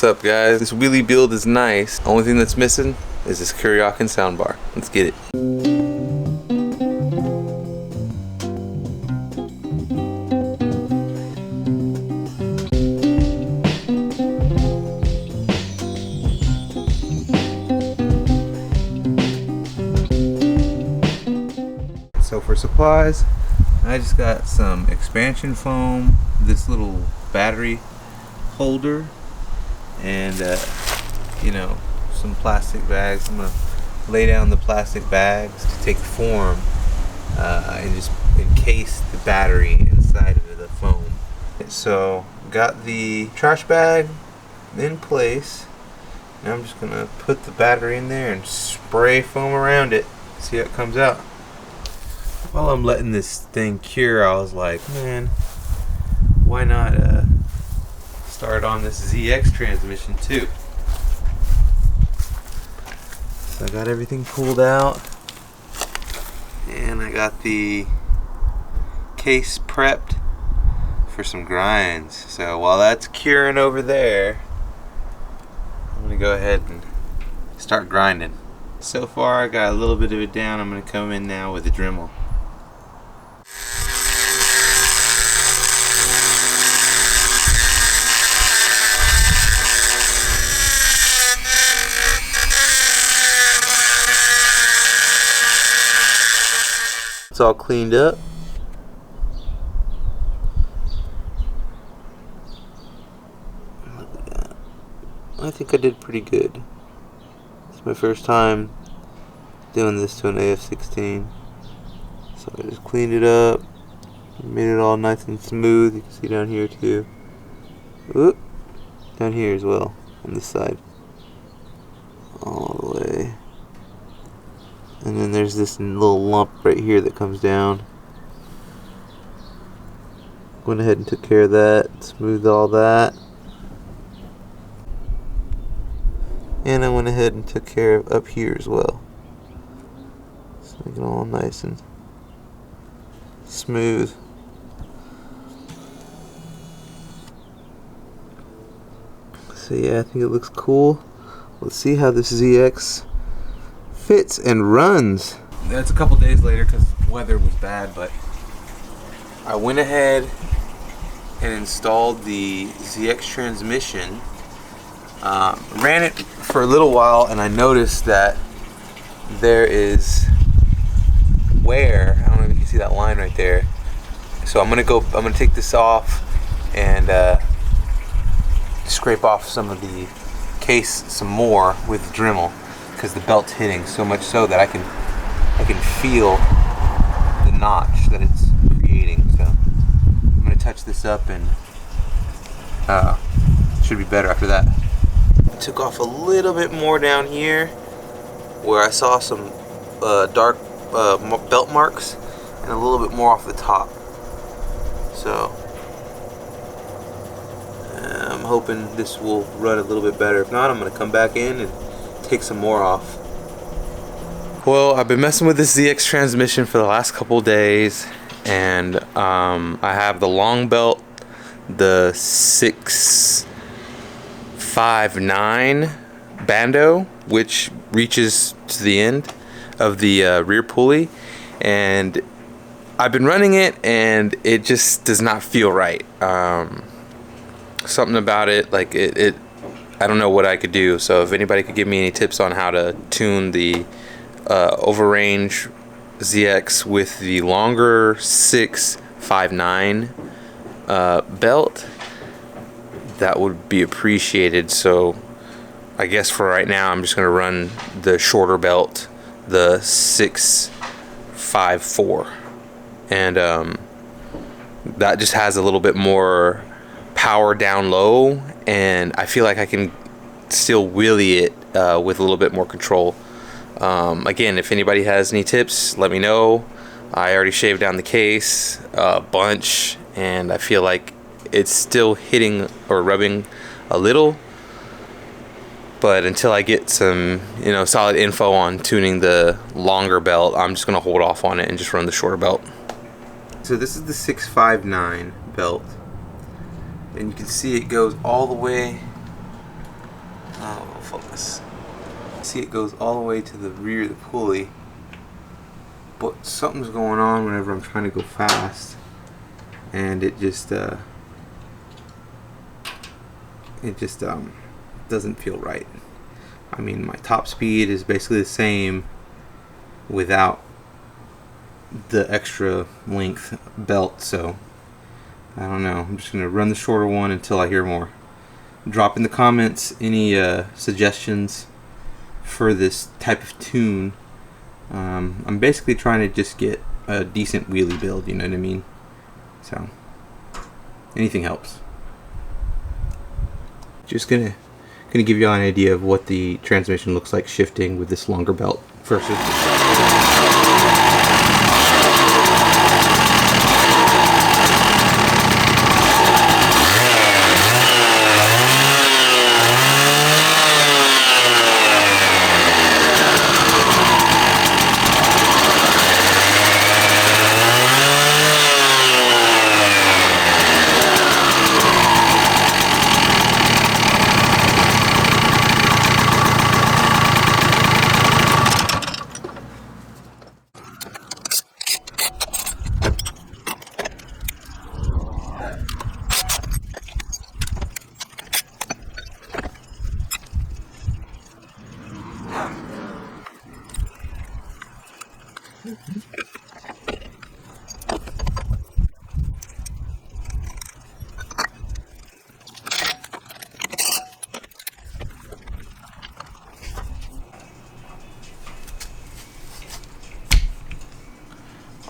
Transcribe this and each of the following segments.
What's up, guys? This wheelie build is nice. Only thing that's missing is this Kuryokin soundbar. Let's get it. So for supplies, I just got some expansion foam, this little battery holder, and you know, some plastic bags. I'm gonna lay down the plastic bags to take form and just encase the battery inside of the foam. So got the trash bag in place. Now I'm just gonna put the battery in there and spray foam around it. See how it comes out. While I'm letting this thing cure, I was like, man, why not start on this ZX transmission too? So I got everything pulled out, and I got the case prepped for some grinds. So while that's curing over there, I'm gonna go ahead and start grinding. So far I got a little bit of it down. I'm gonna come in now with the Dremel. It's all cleaned up. Look at that. I think I did pretty good. It's my first time doing this to an AF-16. So I just cleaned it up, made it all nice and smooth. You can see down here too. Oop. Down here as well, on this side. All the way. And then there's this little lump right here that comes down. Went ahead and took care of that, smoothed all that. And I went ahead and took care of up here as well. So make it all nice and smooth. So yeah, I think it looks cool. Let's see how this ZX fits and runs. That's a couple days later because the weather was bad, but I went ahead and installed the ZX transmission. Ran it for a little while, and I noticed that there is wear. I don't know if you can see that line right there. So I'm gonna take this off and scrape off some of the case some more with the Dremel, because the belt's hitting so much so that I can feel the notch that it's creating. So I'm gonna touch this up, and it should be better after that. Took off a little bit more down here where I saw some dark belt marks, and a little bit more off the top. So I'm hoping this will run a little bit better. If not, I'm gonna come back in and take some more off. Well, I've been messing with this ZX transmission for the last couple days, and I have the long belt, the 659 bando, which reaches to the end of the rear pulley, and I've been running it, and it just does not feel right. Something about it, like it I don't know what I could do. So if anybody could give me any tips on how to tune the overrange ZX with the longer 659 belt, that would be appreciated. So I guess for right now I'm just going to run the shorter belt, the 654, and that just has a little bit more power down low, and I feel like I can still wheelie it with a little bit more control. Again, if anybody has any tips, let me know. I already shaved down the case a bunch, and I feel like it's still hitting or rubbing a little, but until I get some solid info on tuning the longer belt, I'm just gonna hold off on it and just run the shorter belt. So this is the 659 belt, and you can see it goes all the way Oh, focus. See, it goes all the way to the rear of the pulley, but something's going on whenever I'm trying to go fast, and it just doesn't feel right. I mean, my top speed is basically the same without the extra length belt, so I don't know. I'm just gonna run the shorter one until I hear more. Drop in the comments any suggestions for this type of tune. I'm basically trying to just get a decent wheelie build, you know what I mean? So anything helps. Just gonna give you all an idea of what the transmission looks like shifting with this longer belt versus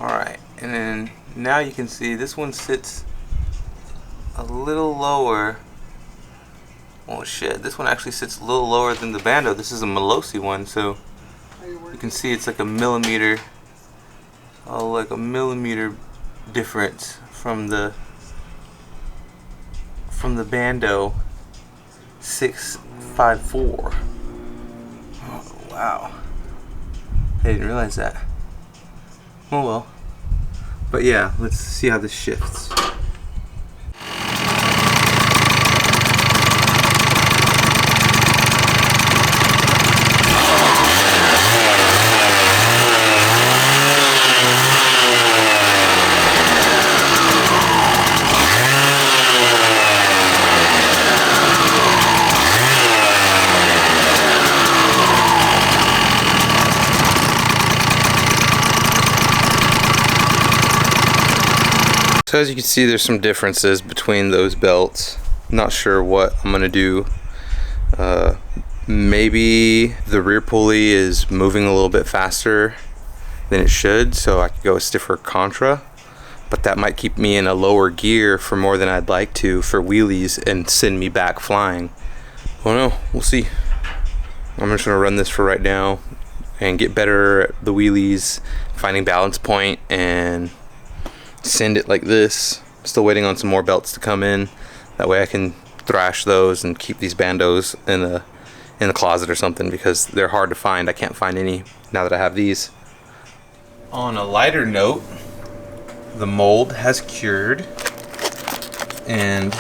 Alright, and then now you can see this one sits a little lower. Oh shit, this one actually sits a little lower than the Bando. This is a Melosi one, so you can see it's like a millimeter, difference from the Bando 654. Oh wow, I didn't realize that. Oh well. But yeah, let's see how this shifts. So as you can see, there's some differences between those belts. Not sure what I'm gonna do. Maybe the rear pulley is moving a little bit faster than it should, so I could go a stiffer contra, but that might keep me in a lower gear for more than I'd like to for wheelies and send me back flying. Oh no, we'll see. I'm just gonna run this for right now and get better at the wheelies, finding balance point, and send it like this. Still waiting on some more belts to come in. That way I can thrash those and keep these Bandos in the closet or something, because they're hard to find. I can't find any now that I have these. On a lighter note, the mold has cured and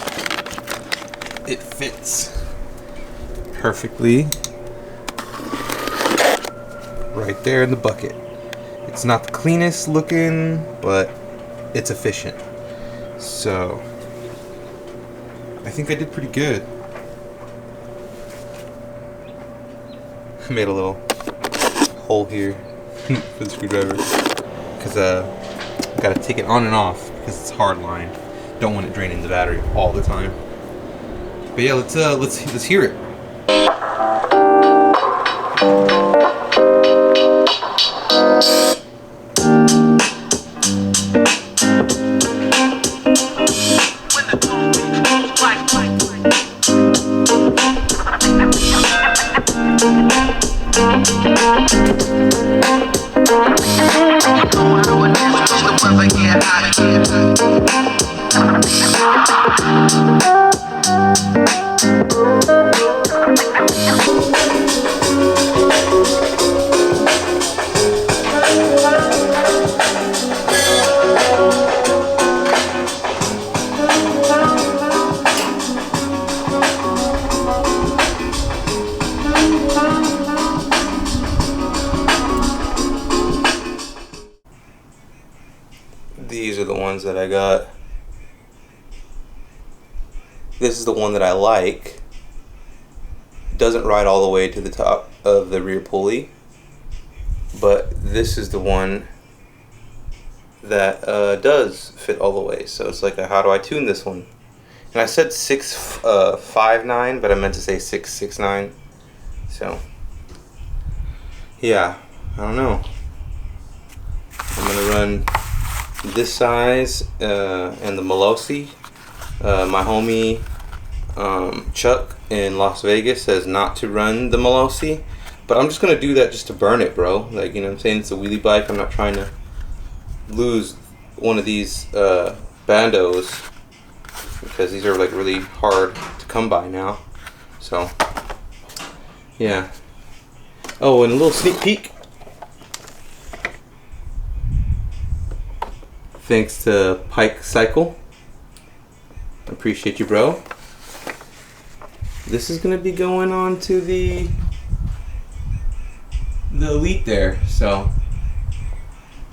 it fits perfectly right there in the bucket. It's not the cleanest looking, but it's efficient. So I think I did pretty good. I made a little hole here for the screwdriver because I gotta take it on and off because it's hard line. Don't want it draining the battery all the time. But yeah, let's hear it. ones that I got. This is the one that I like. Doesn't ride all the way to the top of the rear pulley, but this is the one that does fit all the way. So it's like, how do I tune this one? And I said 659, but I meant to say 669. So yeah, I don't know. I'm gonna run this size and the Molosi. My homie Chuck in Las Vegas says not to run the Molosi, but I'm just gonna do that just to burn it, bro. Like, you know what I'm saying? It's a wheelie bike. I'm not trying to lose one of these bandos, because these are like really hard to come by now. So yeah. Oh, and a little sneak peek. Thanks to Pike Cycle. Appreciate you, bro. This is gonna be going on to the Elite there, so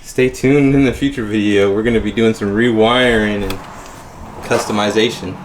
stay tuned in the future video. We're gonna be doing some rewiring and customization.